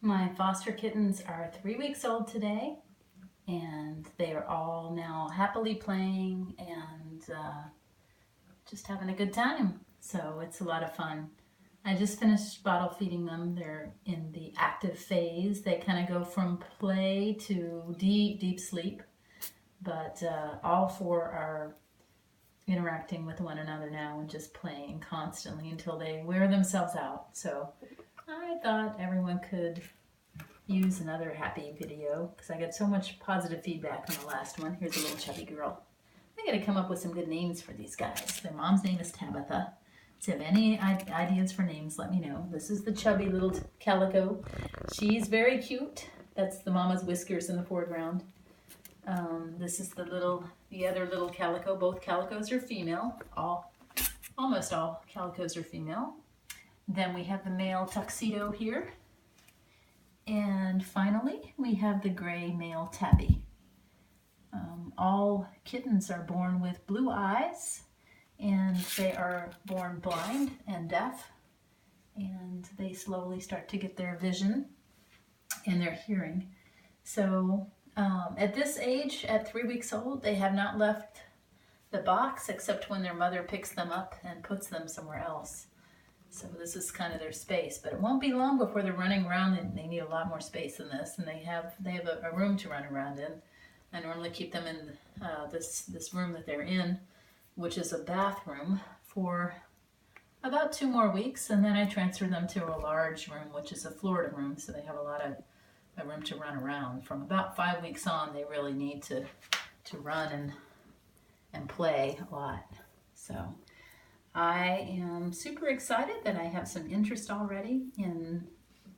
My foster kittens are 3 weeks old today, and they are all now happily playing and just having a good time. So it's a lot of fun. I just finished bottle feeding them. They're in the active phase. They kind of go from play to deep, deep sleep, but all four are interacting with one another now and just playing constantly until they wear themselves out. So I thought everyone could use another happy video because I got so much positive feedback on the last one. Here's a little chubby girl. I gotta come up with some good names for these guys. Their mom's name is Tabitha. So if any ideas for names, let me know. This is the chubby little calico. She's very cute. That's the mama's whiskers in the foreground. This is the other little calico. Both calicos are female. Almost all calicos are female. Then we have the male tuxedo here. And finally, we have the gray male tabby. All kittens are born with blue eyes, and they are born blind and deaf, and they slowly start to get their vision and their hearing. So at this age, at 3 weeks old, they have not left the box except when their mother picks them up and puts them somewhere else. So this is kind of their space, but it won't be long before they're running around, and they need a lot more space than this, and they have a room to run around in. I normally keep them in this room that they're in, which is a bathroom, for about 2 more weeks, and then I transfer them to a large room, which is a Florida room, so they have a lot of room to run around. From about 5 weeks on, they really need to run and play a lot. So I am super excited that I have some interest already in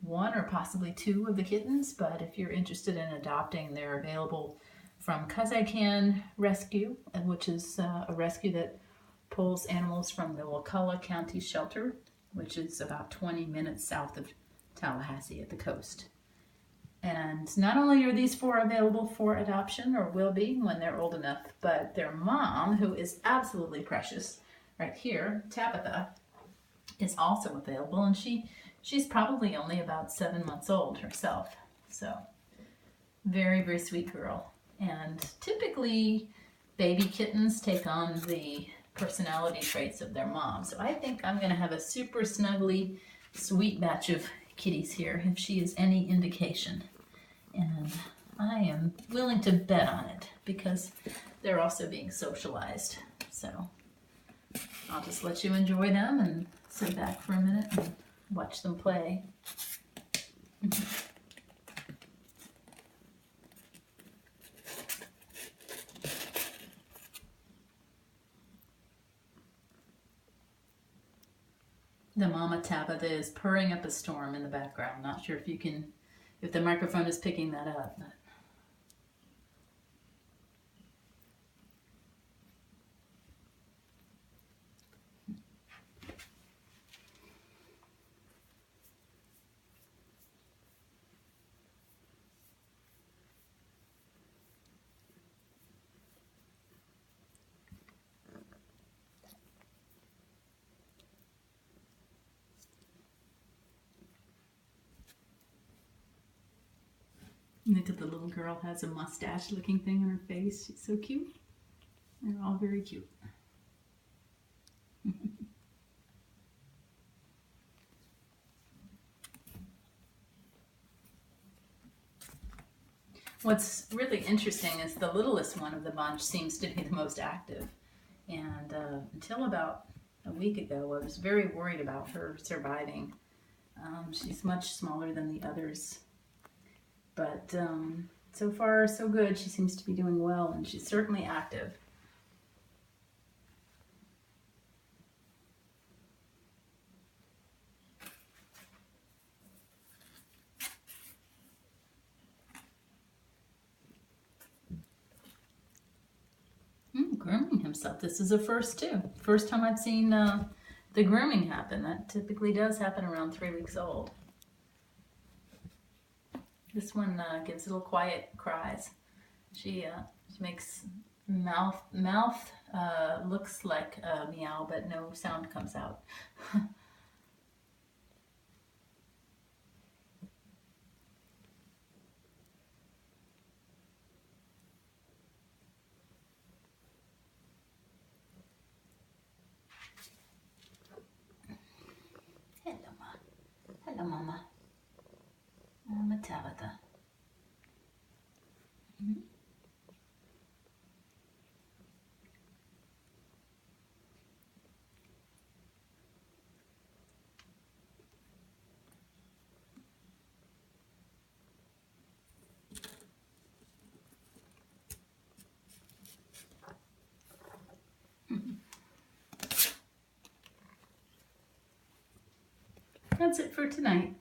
1 or possibly 2 of the kittens, but if you're interested in adopting, they're available from 'Cause I Can Rescue, which is a rescue that pulls animals from the Wakulla County shelter, which is about 20 minutes south of Tallahassee at the coast. And not only are these 4 available for adoption, or will be when they're old enough, but their mom, who is absolutely precious, right here, Tabitha, is also available, and she's probably only about 7 months old herself. So very, very sweet girl. And typically baby kittens take on the personality traits of their mom. So I think I'm going to have a super snuggly, sweet batch of kitties here, if she is any indication. And I am willing to bet on it because they're also being socialized. So I'll just let you enjoy them and sit back for a minute and watch them play. The mama Tabitha is purring up a storm in the background. Not sure if the microphone is picking that up. But look at the little girl, has a mustache looking thing on her face. She's so cute. They're all very cute. What's really interesting is the littlest one of the bunch seems to be the most active. And until about a week ago, I was very worried about her surviving. She's much smaller than the others. But so far, so good. She seems to be doing well, and she's certainly active. Grooming himself. This is a first too. First time I've seen the grooming happen. That typically does happen around 3 weeks old. This one gives little quiet cries. She makes mouth looks like a meow, but no sound comes out. a mama. Mama Tabitha. Mm-hmm. That's it for tonight.